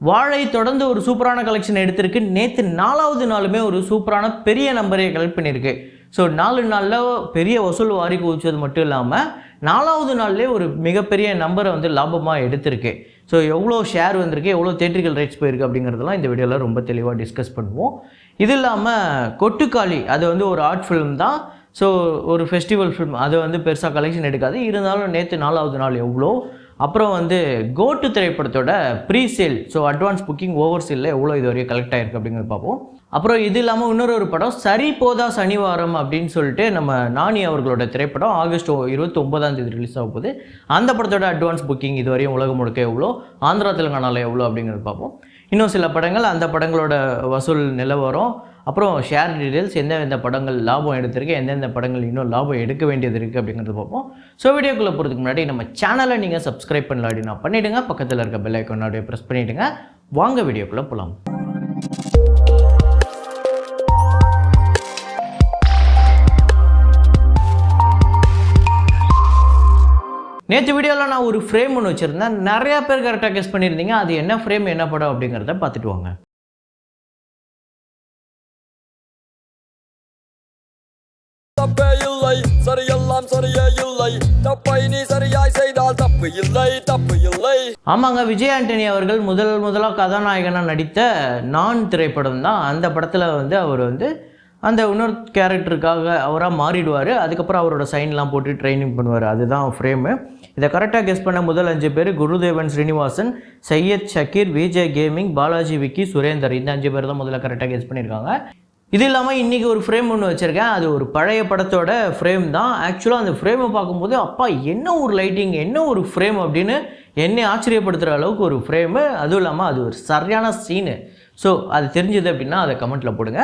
வாழை தொடர்ந்து ஒரு சூப்பரான கலெக்ஷன் எடுத்திருக்கு. நேற்று 4வது நாளுமே ஒரு சூப்பரான பெரிய நம்பரை கலெக்ட் பண்ணியிருக்கு. ஸோ 4 நாளில் பெரிய வசூல் வாரி குவிச்சது மட்டும் இல்லாமல் 4வது நாள்லேயே ஒரு மிகப்பெரிய நம்பரை வந்து லாபமாக எடுத்திருக்கு. ஸோ எவ்வளோ ஷேர் வந்திருக்கு, எவ்வளோ தேட்டரிக்கல் ரைட்ஸ் போயிருக்கு அப்படிங்கிறதெல்லாம் இந்த வீடியோவில் ரொம்ப தெளிவாக டிஸ்கஸ் பண்ணுவோம். இது இல்லாமல் கொட்டுக்காளி அது வந்து ஒரு ஆர்ட் ஃபிலிம் தான். ஸோ ஒரு ஃபெஸ்டிவல் ஃபிலிம் அது வந்து பெருசாக கலெக்ஷன் எடுக்காது. இருந்தாலும் நேற்று 4வது நாள் எவ்வளோ, அப்புறம் வந்து கோட்டு திரைப்படத்தோட pre sale, so advance booking over சேலில் எவ்வளோ இது வரையும் கலெக்ட் ஆகிருக்கு அப்படிங்கிறது பார்ப்போம். அப்புறம் இது இல்லாமல் இன்னொரு படம் சரி போதா சனிவாரம் அப்படின்னு சொல்லிட்டு நம்ம நானி அவர்களோட திரைப்படம் ஆகஸ்ட் 29ஆம் தேதி ரிலீஸ் ஆக போகுது. அந்த படத்தோட அட்வான்ஸ் புக்கிங் இது வரையும் உலகம் முழுக்க எவ்வளோ, ஆந்திரா தெலுங்கானாவில் எவ்வளோ அப்படிங்கிறது பார்ப்போம். இன்னும் சில படங்கள் அந்த படங்களோட வசூல் நிலவரம், அப்புறம் ஷேர் டீட்டெயில்ஸ், எந்தெந்த படங்கள் லாபம் எடுத்திருக்கு, எந்தெந்த படங்கள் இன்னும் லாபம் எடுக்க வேண்டியது இருக்குது அப்படிங்கிறது பார்ப்போம். ஸோ வீடியோக்குள்ளே போகிறதுக்கு முன்னாடி நம்ம சேனலை நீங்கள் சப்ஸ்கிரைப் பண்ணல அப்படின்னா பண்ணிவிடுங்க. பக்கத்தில் இருக்க பெல் ஐக்கான் அப்படியே ப்ரெஸ் பண்ணிவிடுங்க. வாங்க வீடியோக்குள்ளே போகலாம். நேற்று வீடியோவில் நான் ஒரு ஃப்ரேம் ஒன்று வச்சுருந்தேன். நிறையா பேர் கரெக்டாக கெஸ் பண்ணியிருந்தீங்க. அது என்ன ஃப்ரேம், என்ன படம் அப்படிங்கிறத பார்த்துட்டு வாங்க. ஆமாங்க, விஜய் ஆண்டனி அவர்கள் முதலாக கதாநாயகனாக நடித்த நான் திரைப்படம் தான். அந்த படத்தில் வந்து அவர் வந்து அந்த இன்னொரு கேரக்டருக்காக அவராக மாறிடுவார். அதுக்கப்புறம் அவரோட சைன்லாம் போட்டு ட்ரைனிங் பண்ணுவார். அதுதான் ஃப்ரேமு. இதை கரெக்டாக கெஸ் பண்ண முதல் 5 பேர் குருதேவன் ஸ்ரீனிவாசன், சையத் ஷக்கீர், விஜய் கேமிங், பாலாஜி விக்கி, சுரேந்தர். இந்த 5 பேர் தான் முதல்ல கரெக்டாக கெஸ் பண்ணியிருக்காங்க. இது இல்லாமல் இன்றைக்கி ஒரு ஃப்ரேம் ஒன்று வச்சுருக்கேன். அது ஒரு பழைய படத்தோட ஃப்ரேம் தான். ஆக்சுவலாக அந்த ஃப்ரேமை பார்க்கும்போது அப்பா என்ன ஒரு லைட்டிங், என்ன ஒரு ஃப்ரேம் அப்படின்னு என்னை ஆச்சரியப்படுத்துகிற அளவுக்கு ஒரு ஃப்ரேமு. அதுவும் இல்லாமல் அது ஒரு சரியான சீனு. ஸோ அது தெரிஞ்சது அப்படின்னா அதை கமெண்ட்டில் போடுங்க.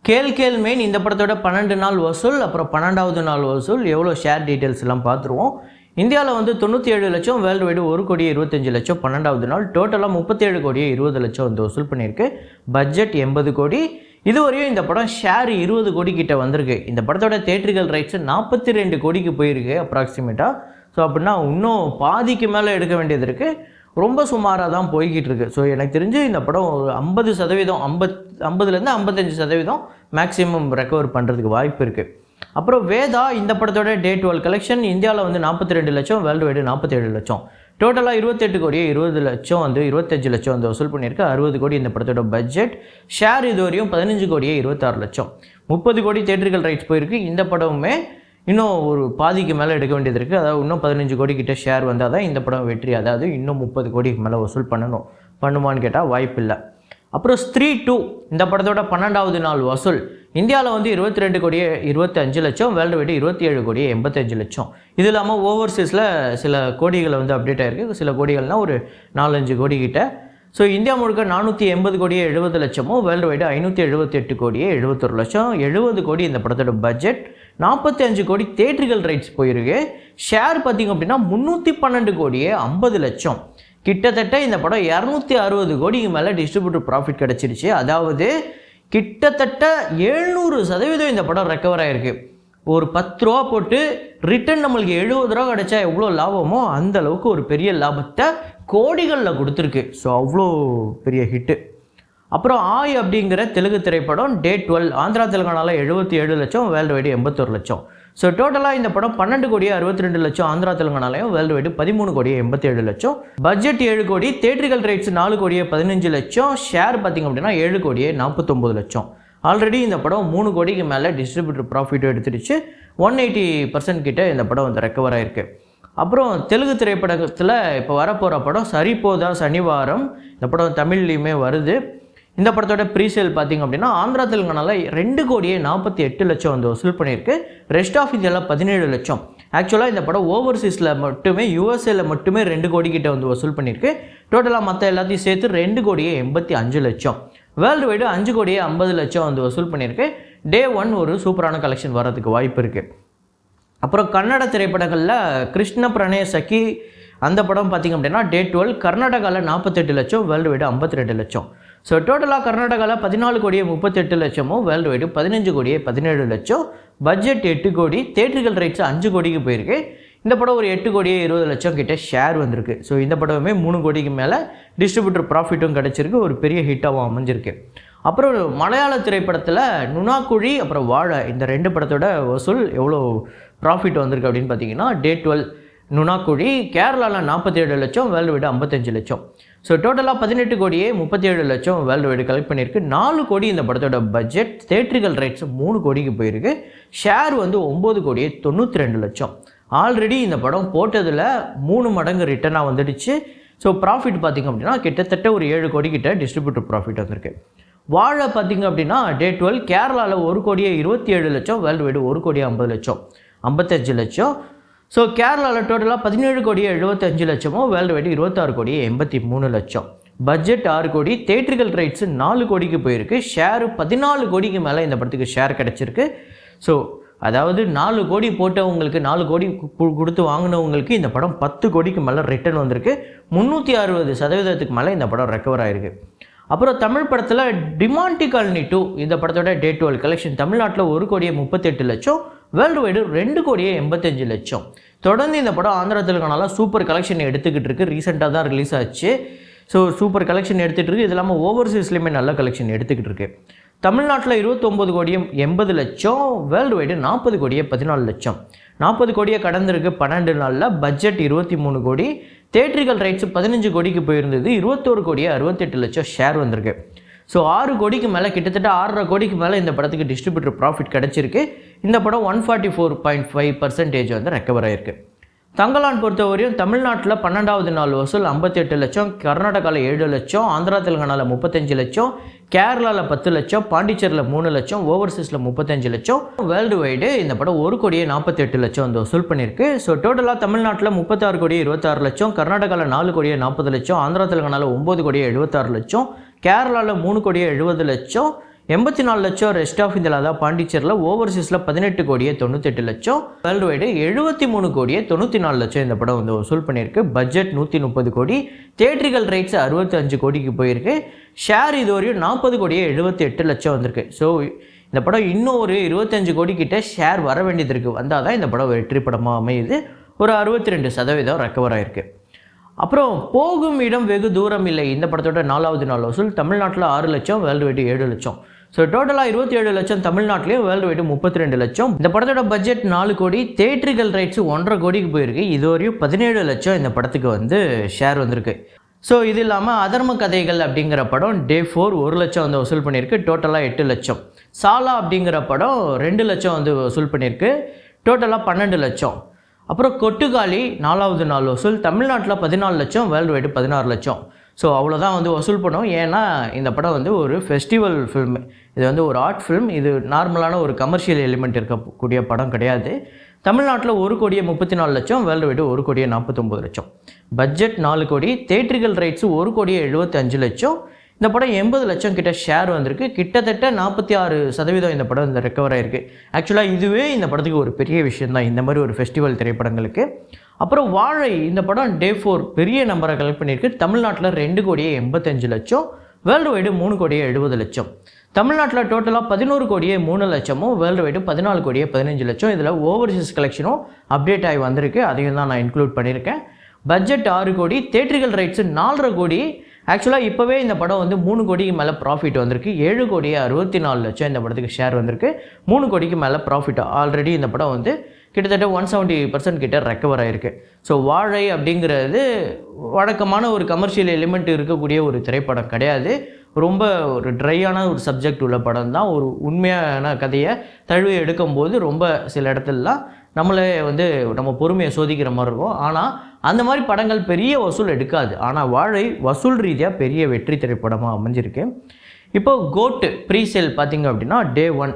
கேள் மெயின் இந்த படத்தோட 12 நாள் வசூல், அப்புறம் 12வது நாள் வசூல், எவ்வளோ ஷேர் டீட்டெயில்ஸ் எல்லாம் பார்த்துருவோம். இந்தியாவில் வந்து 97 லட்சம், வேர்ல்டு வைடு 1,25 லட்சம் 12வது நாள். டோட்டலாக 37,20 வந்து வசூல் பண்ணியிருக்கு. பட்ஜெட் 80 கோடி. இதுவரையும் இந்த படம் ஷேர் 20 கோடி கிட்ட வந்திருக்கு. இந்த படத்தோட தேட்டரிக்கல் ரைட்ஸ் 42 கோடிக்கு போயிருக்கு அப்ராக்சிமேட்டாக. ஸோ அப்படின்னா இன்னும் பாதிக்கு மேலே எடுக்க வேண்டியது இருக்குது. ரொம்ப சுமாராக தான் போய்கிட்டு இருக்கு. ஸோ எனக்கு தெரிஞ்சு இந்த படம் ஒரு 50% 50லேருந்து 55% மேக்ஸிமம் ரெக்கவர் பண்ணுறதுக்கு வாய்ப்பு இருக்குது. அப்புறம் வேதா இந்த படத்தோட டே 12 கலெக்ஷன் இந்தியாவில் வந்து 42 லட்சம், வேர்ல்டு வைடு 47 லட்சம். டோட்டலாக 28 கோடியே 20 லட்சம் வந்து 25 லட்சம் வந்து வசூல் பண்ணியிருக்கு. 60 கோடி இந்த படத்தோட பட்ஜெட். ஷேர் இது வரையும் 15 கோடியே 26 லட்சம். 30 கோடி தேட்டரிக்கல் ரைட்ஸ் போயிருக்கு. இந்த படமுமே இன்னும் ஒரு பாதிக்கு மேலே எடுக்க வேண்டியது இருக்குது. அதாவது இன்னும் 15 கோடி கிட்ட ஷேர் வந்தால் தான் இந்த படம் வெற்றி. அதாவது இன்னும் 30 கோடிக்கு மேலே வசூல் பண்ணுமான்னு கேட்டால் வாய்ப்பு இல்லை. அப்புறம் ஸ்திரீ 2 இந்த படத்தோட 12வது நாள் வசூல் இந்தியாவில் வந்து 22 கோடியே 25 லட்சம், வேர்ல்டு வைடு 27 கோடியே 85 லட்சம். இது இல்லாமல் ஓவர்சீஸில் சில கோடிகளை வந்து அப்டேட் ஆகிருக்கு. சில கோடிகள்னால் ஒரு 4-5 கோடி கிட்ட. ஸோ இந்தியா முழுக்க 480 கோடியே 70 லட்சமும், வேர்ல்டு வைடு 578 கோடியே 71 லட்சம். 70 கோடி இந்த படத்தோட பட்ஜெட். 45 கோடி தேட்டரிக்கல் ரைட்ஸ் போயிருக்கு. ஷேர் பார்த்திங்க அப்படின்னா 312 கோடியே 50 லட்சம். கிட்டத்தட்ட இந்த படம் 260 கோடிக்கு மேலே டிஸ்ட்ரிபியூட்டர் ப்ராஃபிட் கிடச்சிருச்சு. அதாவது கிட்டத்தட்ட 700% இந்த படம் ரெக்கவர் ஆகிருக்கு. ஒரு 10 ரூபா போட்டு ரிட்டன் நம்மளுக்கு 70 ரூபா கிடச்சா எவ்வளோ லாபமோ அந்த அளவுக்கு ஒரு பெரிய லாபத்தை கோடிகளில் கொடுத்துருக்கு. ஸோ அவ்வளோ பெரிய ஹிட்டு. அப்புறம் ஆய் அப்படிங்கிற தெலுங்கு திரைப்படம் டே 12 ஆந்திரா தெலுங்கானாவில் 77 லட்சம், வேர்ல்டு வைடு 81 லட்சம். ஸோ டோட்டலாக இந்த படம் 12 கோடியே 62 லட்சம் ஆந்திரா தெலுங்கானாலையும், வேர்ல்டு வைடு 13 கோடியே 87 லட்சம். பட்ஜெட் 7 கோடி, தேட்டரிக்கல் ரைட்ஸ் 4 கோடியே 15 லட்சம். ஷேர் பார்த்திங்க அப்படின்னா 7 கோடியே 49 லட்சம். ஆல்ரெடி இந்த படம் 3 கோடிக்கு மேலே டிஸ்ட்ரிபியூட்டர் ப்ராஃபிட்டும் எடுத்துடுச்சு. 180% கிட்ட இந்த படம் வந்து ரெக்கவர் ஆகிருக்கு. அப்புறம் தெலுங்கு திரைப்படத்தில் இப்போ வரப்போகிற படம் சரி போதா சனிவாரம். இந்த படம் தமிழ்லேயுமே வருது. இந்த படத்தோட ப்ரீசேல் பார்த்திங்க அப்படின்னா ஆந்திரா தெலுங்கானாவில் 2 கோடியே 48 லட்சம் வந்து வசூல் பண்ணியிருக்கு. ரெஸ்ட் ஆஃப் இந்தியாவில் 17 லட்சம். ஆக்சுவலாக இந்த படம் ஓவர்சீஸில் மட்டுமே, யூஎஸ்ஏல மட்டுமே 2 கோடி கிட்ட வந்து வசூல் பண்ணியிருக்கு. டோட்டலாக மற்ற எல்லாத்தையும் சேர்த்து 2 கோடியே 85 லட்சம். வேர்ல்டு வைடு 5 கோடியே 50 லட்சம் வந்து வசூல் பண்ணியிருக்கு. டே 1 ஒரு சூப்பரான கலெக்ஷன் வர்றதுக்கு வாய்ப்பு இருக்குது. அப்புறம் கன்னட திரைப்படங்களில் கிருஷ்ண பிரணய சகி அந்த படம் பார்த்திங்க அப்படின்னா டே 12 கர்நாடகாவில் 48 லட்சம், வேர்ல்டு வைடு 52 லட்சம். ஸோ டோட்டலாக கர்நாடகாவில் 14,38,00,000 வேர்ல்டு வைடு 15,17,00,000, பட்ஜெட் 8 கோடி, தேட்டர்கள் ரைட்ஸ் 5 கோடிக்கு போயிருக்கு. இந்த படம் ஒரு 8,20,00,000 கிட்ட ஷேர் வந்திருக்கு. ஸோ இந்த படமே 3 கோடிக்கு மேலே டிஸ்ட்ரிபியூட்டர் ப்ராஃபிட்டும் கிடச்சிருக்கு, ஒரு பெரிய ஹிட்டாகவும் அமைஞ்சிருக்கு. அப்புறம் மலையாள திரைப்படத்தில் நுணாக்குழி அப்புறம் வாழை இந்த 2 படத்தோட வசூல் எவ்வளோ ப்ராஃபிட் வந்திருக்கு அப்படின்னு பார்த்தீங்கன்னா, டே 12 நுணாக்குழி கேரளாவில் 47 லட்சம், வேர்ல்டு வைடு 55 லட்சம். ஸோ டோட்டலாக 18,37,00,000 வேர்ல்டு வைடு கலெக்ட் பண்ணியிருக்கு. 4 கோடி இந்த படத்தோட பட்ஜெட், தேட்டர்கள் ரைட்ஸ் 3 கோடிக்கு போயிருக்கு, ஷேர் வந்து 9,92,00,000. ஆல்ரெடி இந்த படம் போட்டதில் 3 மடங்கு ரிட்டர்னாக வந்துடுச்சு. ஸோ ப்ராஃபிட் பார்த்திங்க அப்படின்னா கிட்டத்தட்ட ஒரு 7 கோடி கிட்ட டிஸ்ட்ரிபியூட்டர் ப்ராஃபிட் வந்திருக்கு. வாழை பார்த்திங்க அப்படின்னா டே 12 கேரளாவில் 1,27,00,000, வேர்ல்டு வைடு 1,50,00,000, 55 லட்சம். ஸோ கேரளாவில் டோட்டலாக 17,75,00,000, வேர்ல்டு வைடு 26,83,00,000. பட்ஜெட் 6 கோடி, தேட்டர்கள் ரைட்ஸு 4 கோடிக்கு போயிருக்கு, ஷேரு 14 கோடிக்கு மேலே இந்த படத்துக்கு ஷேர் கிடச்சிருக்கு. ஸோ அதாவது 4 கோடி போட்டவங்களுக்கு, 4 கோடி கொடுத்து வாங்கினவங்களுக்கு இந்த படம் 10 கோடிக்கு மேலே ரிட்டர்ன் வந்திருக்கு. 360% மேலே இந்த படம் ரெக்கவர் ஆகிருக்கு. அப்புறம் தமிழ் படத்தில் டிமாண்டி காலனி 2 இந்த படத்தோட டே 12 கலெக்ஷன் தமிழ்நாட்டில் 1,38,00,000, வேர்ல்டு வைடு 2,85,00,000. தொடர்ந்து இந்த படம் ஆந்திரா தெலுங்கானால சூப்பர் கலெக்ஷன் எடுத்துக்கிட்டு இருக்குது. ரீசெண்டாக தான் ரிலீஸ் ஆச்சு. ஸோ சூப்பர் கலெக்ஷன் எடுத்துகிட்டு இருக்குது. இது இல்லாமல் ஓவர்சீஸ்லேயுமே நல்ல கலெக்ஷன் எடுத்துக்கிட்டு இருக்கு. தமிழ்நாட்டில் 29,80,00,000, வேர்ல்டு வைடு 40,14,00,000. 40 கோடியை கடந்திருக்கு 12 நாளில். பட்ஜெட் 23 கோடி, தேட்டர்கள் ரைட்ஸ் 15 கோடிக்கு போயிருந்தது, 21,68,00,000 ஷேர் வந்திருக்கு. ஸோ 6 கோடிக்கு மேலே, கிட்டத்தட்ட 6.5 கோடிக்கு மேலே இந்த படத்துக்கு டிஸ்ட்ரிபியூட்டர் ப்ராஃபிட் கிடச்சிருக்கு. இந்த படம் 144.5% வந்து ரெக்கவர் ஆகிருக்கு. தங்கலான் பொறுத்தவரையும் தமிழ்நாட்டில் 12வது நாள் வசூல் 58 லட்சம், கர்நாடகாவில் 7 லட்சம், ஆந்திரா தெலுங்கானாவில் 35 லட்சம், கேரளாவில் 10 லட்சம், பாண்டிச்சேரியில் 3 லட்சம், ஓவர்சீஸில் 35 லட்சம். வேர்ல்டு வைடு இந்த படம் 1,48,00,000 வந்து வசூல் பண்ணியிருக்கு. ஸோ டோட்டலாக தமிழ்நாட்டில் 36,26,00,000, கர்நாடகாவில் 4,40,00,000, ஆந்திரா தெலுங்கானாவில் 9,76,00,000, கேரளாவில் 3,70,00,000, 84 லட்சம் ரெஸ்ட் ஆஃப் இந்தியாவில், அதாவது பாண்டிச்சேரியில். ஓவர்சீஸில் 18,98,00,000, வேர்ல்டு வைடு 73,94,00,000 இந்த படம் வந்து வசூல் பண்ணியிருக்கு. பட்ஜெட் 130 கோடி, தேட்டர்கள் ரைட்ஸ் 65 கோடிக்கு போயிருக்கு, ஷேர் இதுவரையும் 40,78,00,000 வந்திருக்கு. ஸோ இந்த படம் இன்னும் ஒரு 25 கோடி கிட்ட ஷேர் வர வேண்டியது இருக்குது. வந்தால் தான் இந்த படம் வெற்றி படமாக அமையுது. ஒரு 62% ரெக்கவர் ஆகிருக்கு. அப்புறம் போகும் இடம் வெகு தூரம் இல்லை இந்த படத்தோட 4வது நாள் வசூல் தமிழ்நாட்டில் 6 லட்சம், வேர்ல்டு வைடு 7 லட்சம். ஸோ டோட்டலாக 27 லட்சம் தமிழ்நாட்டிலையும், வேர்ல்டு வைடு 32 லட்சம். இந்த படத்தோட பட்ஜெட் 4 கோடி, தேட்டர்கள் ரைட்ஸ் 1.5 கோடிக்கு போயிருக்கு. இதுவரையும் 17 லட்சம் இந்த படத்துக்கு வந்து ஷேர் வந்திருக்கு. ஸோ இது இல்லாமல் அதர்ம கதைகள் அப்படிங்கிற படம் டே 4 1 லட்சம் வந்து வசூல் பண்ணியிருக்கு, டோட்டலாக 8 லட்சம். சாலா அப்படிங்கிற படம் 2 லட்சம் வந்து வசூல் பண்ணியிருக்கு, டோட்டலாக 12 லட்சம். அப்புறம் கொட்டுக்காளி 4வது நாள் வசூல் தமிழ்நாட்டில் 14 லட்சம், வேர்ல்டு வைடு 16 லட்சம். ஸோ அவ்வளோதான் வந்து வசூல் பண்ணோம். ஏன்னா இந்த படம் வந்து ஒரு ஃபெஸ்டிவல் ஃபில்ம், இது வந்து ஒரு ஆர்ட் ஃபில்ம், இது நார்மலான ஒரு கமர்ஷியல் எலிமெண்ட் இருக்கக்கூடிய படம் கிடையாது. தமிழ்நாட்டில் 1,34,00,000, வேர்ல்டு வைடு 1,49,00,000. பட்ஜெட் 4 கோடி, தேட்டர்கள் ரைட்ஸு 1,75,00,000. இந்த படம் 80 லட்சம் கிட்ட ஷேர் வந்திருக்கு, கிட்டத்தட்ட 46% இந்த படம் இந்த ரெக்கவர் ஆகிருக்கு. ஆக்சுவலாக இதுவே இந்த படத்துக்கு ஒரு பெரிய விஷயம் தான், இந்த மாதிரி ஒரு ஃபெஸ்டிவல் திரைப்படங்களுக்கு. அப்புறம் வாழை இந்த படம் டே 4 பெரிய நம்பரை கலெக்ட் பண்ணியிருக்கு. தமிழ்நாட்டில் 2,85,00,000, வேர்ல்டு வைடு 3,70,00,000. தமிழ்நாட்டில் டோட்டலாக 11,03,00,000, வேர்ல்டு வைடு 14,15,00,000. இதில் ஓவர்சீஸ் கலெக்ஷனும் அப்டேட் ஆகி வந்திருக்கு, அதையும் தான் நான் இன்க்ளூட் பண்ணியிருக்கேன். பட்ஜெட் 6 கோடி, தேட்டர்கள் ரைட்ஸு 4.5 கோடி. ஆக்சுவலாக இப்போவே இந்த படம் வந்து 3 கோடிக்கு மேலே ப்ராஃபிட் வந்திருக்கு. 7,64,00,000 இந்த படத்துக்கு ஷேர் வந்திருக்கு. 3 கோடிக்கு மேலே ப்ராஃபிட். ஆல்ரெடி இந்த படம் வந்து கிட்டத்தட்ட 170% கிட்ட ரெக்கவர் ஆகிருக்கு. ஸோ வாழை அப்படிங்கிறது வழக்கமான ஒரு கமர்ஷியல் எலிமெண்ட் இருக்கக்கூடிய ஒரு திரைப்படம் கிடையாது. ரொம்ப ஒரு ட்ரையான ஒரு சப்ஜெக்ட் உள்ள படம் தான். ஒரு உண்மையான கதையை தழுவி எடுக்கும்போது ரொம்ப சில இடத்துலலாம் நம்மளே வந்து நம்ம பொறுமையை சோதிக்கிற மாதிரி இருக்கும். ஆனால் அந்த மாதிரி படங்கள் பெரிய வசூல் எடுக்காது. ஆனால் வாழை வசூல் ரீதியாக பெரிய வெற்றி திரைப்படமாக அமைஞ்சிருக்கு. இப்போது கோட்டு ப்ரீசேல் பார்த்திங்க அப்படின்னா டே 1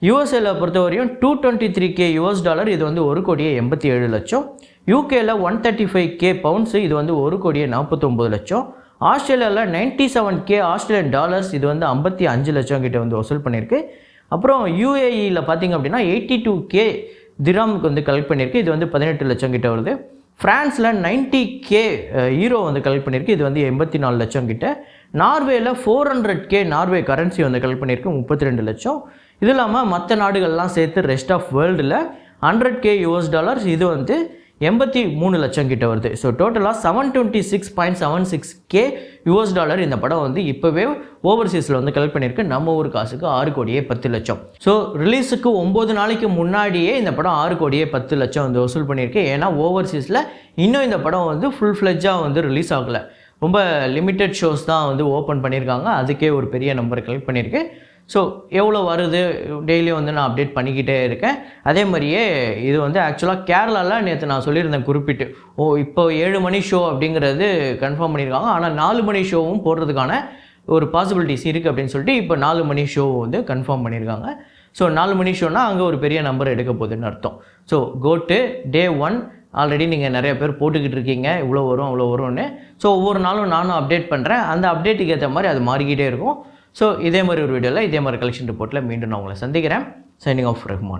யூஎஸ்ஏல பொறுத்தவரையும் $223,000, இது வந்து 1,87,00,000. யூகேல 135K பவுண்ட்ஸு, இது வந்து 1,49,00,000. ஆஸ்திரேலியாவில் 97K ஆஸ்திரேலியன் டாலர்ஸ், இது வந்து 55 லட்சம் கிட்ட வந்து வசூல் பண்ணியிருக்கு. அப்புறம் யூஏஇயில் பார்த்திங்க அப்படின்னா 82K திராமுக்கு வந்து கலெக்ட் பண்ணியிருக்கு, இது வந்து 18 லட்சம் கிட்ட வருது. ஃப்ரான்ஸில் 90K ஈரோ வந்து கலெக்ட் பண்ணியிருக்கு, இது வந்து 84 லட்சம் கிட்ட. நார்வேல 400K நார்வே கரன்சி வந்து கலெக்ட் பண்ணியிருக்கு 32 லட்சம். இது இல்லாமல் மற்ற நாடுகள்லாம் சேர்த்து ரெஸ்ட் ஆஃப் வேர்ல்டில் $100K இது வந்து 83 லட்சம் கிட்ட வருது. ஸோ டோட்டலாக $726.76K இந்த படம் வந்து இப்போவே ஓவர்சீஸில் வந்து கலெக்ட் பண்ணியிருக்கு. நம்ம ஊர் காசுக்கு 6,10,00,000. ஸோ ரிலீஸுக்கு 9 நாளைக்கு முன்னாடியே இந்த படம் 6,10,00,000 வந்து வசூல் பண்ணியிருக்கு. ஏன்னா ஓவர்சீஸில் இன்னும் இந்த படம் வந்து ஃபுல் ஃப்ளெஜ்ஜாக வந்து ரிலீஸ் ஆகலை. ரொம்ப லிமிட்டட் ஷோஸ் தான் வந்து ஓப்பன் பண்ணியிருக்காங்க. அதுக்கே ஒரு பெரிய நம்பர் கலெக்ட் பண்ணியிருக்கு. ஸோ எவ்வளோ வருது டெய்லியும் வந்து நான் அப்டேட் பண்ணிக்கிட்டே இருக்கேன். அதே மாதிரியே இது வந்து ஆக்சுவலாக கேரளாவில் நேற்று நான் சொல்லியிருந்தேன் குறிப்பிட்டு, இப்போ 7 மணி ஷோ அப்படிங்கிறது கன்ஃபார்ம் பண்ணியிருக்காங்க. ஆனால் 4 மணி ஷோவும் போடுறதுக்கான ஒரு பாசிபிலிட்டிஸ் இருக்குது அப்படின்னு சொல்லிட்டு இப்போ 4 மணி ஷோ வந்து கன்ஃபார்ம் பண்ணியிருக்காங்க. ஸோ 4 மணி ஷோனால் அங்கே ஒரு பெரிய நம்பர் எடுக்க போகுதுன்னு அர்த்தம். ஸோ கோட்டு Day 1 ஆல்ரெடி நீங்கள் நிறைய பேர் போட்டுக்கிட்டு இருக்கீங்க, இவ்வளோ வரும் அவ்வளோ வரும்னு. ஸோ ஒவ்வொரு நாளும் நானும் அப்டேட் பண்ணுறேன். அந்த அப்டேட்டுக்கு ஏற்ற மாதிரி அது மாறிக்கிட்டே இருக்கும். ஸோ இதே மாதிரி ஒரு வீடியோவில் இதே மாதிரி கலெக்ஷன் ரிப்போர்ட்டில் மீண்டும் நான் உங்களை சந்திக்கிறேன். Signing off Rahman.